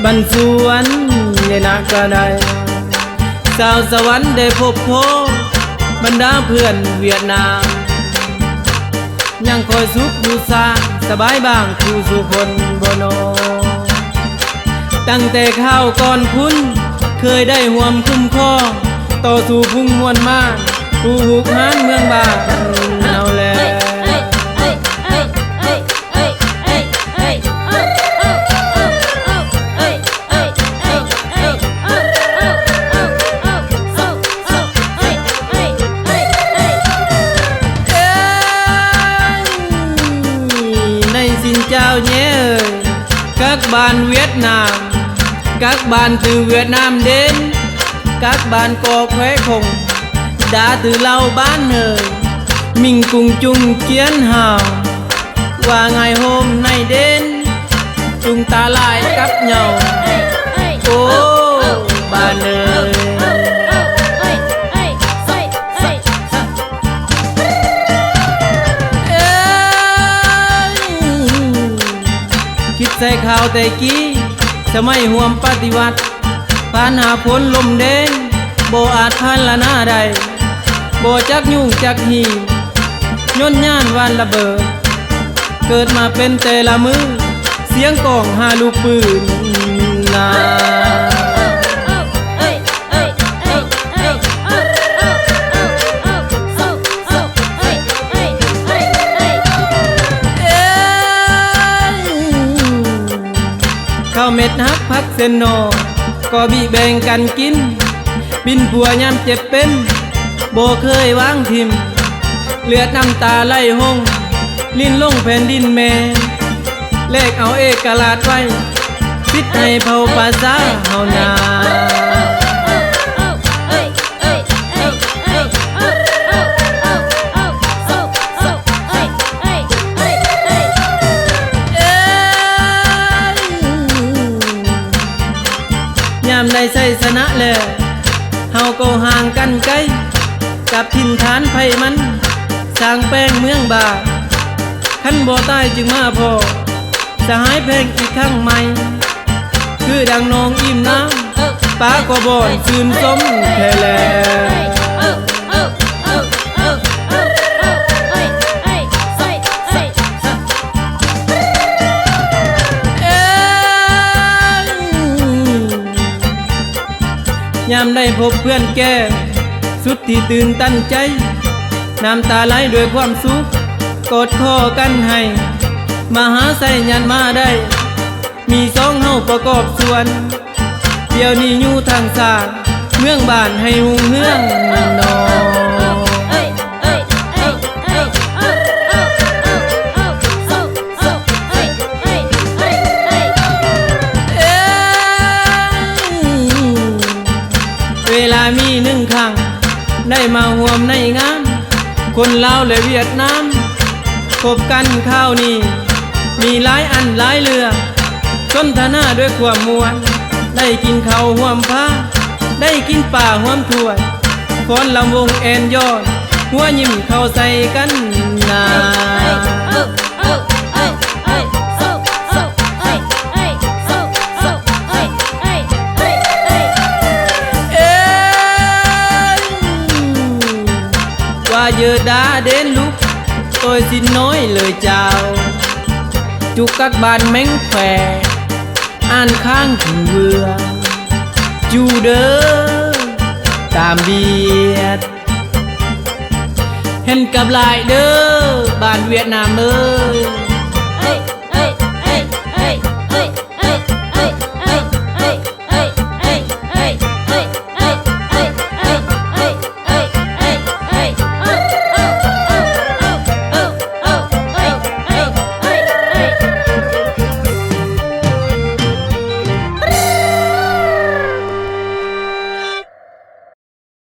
บันสวนเนี่ยนะก็ได้สาวสวรรค์ได้พบโพบรรดาเพื่อนเวียดนามยังคอยสุขอยู่ซาสบายบ้างคู่สุคนบ่นอตั้งแต่ข้าวก่อนคุณเคยได้ห่วมคุ้มครองต่อสู่พุ่งมวลมากผู้หุกหานเมืองบ้านเอาแลเจ้าnhé ơi các bạn Việt Nam các bạn từ Việt Nam đến các bạn có khỏe không đã từ lâu bạn ơi mình cùng chung chiến hào và ngày hôm nay đến chúng ta lại gặp nhau ô bạn ơiคิดใส่ข่าวแต่กี้สมัยห่วมปฏิวัติผ่านหาผลลมแดงบ่อาจผ่านละหน้าใดบ่จักยุ่งจักหีย่นย่านวันระเบิดเกิดมาเป็นแต่ละมือเสียงกองหาลูกปืนนาข้าวเม็ดฮักพักเซนโนก็บีแบ่งกันกินบินผัวยามเจ็บเป็นโบเคยวางทิมเลือดน้ำตาไหลหงลิ้นลงแผ่นดินแม่เลขเอาเอกราชไว้สิทธิ์ให้เผ่าภาษาเฮานาได้ใส่ชนะแล้วเฮาก็ห่างกันไกลกับถิ่นฐานไผมันสร้างแป้งเมืองบาคันบ่ตายจึงมาพอสหายเพลงอีกครั้งใหม่คือดังนองอิ่มน้ำป้าก็บ่อนชื่นสมแท้แล้วยามได้พบเพื่อนแก่สุดที่ตื่นตันใจน้ำตาไหลด้วยความสุขกอดคอกันให้มาหาใส่ยันมาได้มีสองเฮาประกอบส่วนเดี๋ยวนี้อยู่ทางสางเมืองบ้านให้หุ่งเฮืองนอเวลามีหนึ่งครั้งได้มาห่วมในงานคนลาวและเวียดนามพบกันข้าวนี้มีหลายอันหลายเรือสนทนาด้วยความมวลได้กินข้าวห่วมผ้าได้กินป่าห่วมถ้วยฟ้อนลำวงแอนยอดหัวยิ้มเข้าใส่กันนาgiờ đã đến lúc tôi xin nói lời chào chúc các bạn mạnh khỏe an khang thịnh vượng chu đỡ tạm biệt hẹn gặp lại đỡ bạn Việt Nam ơi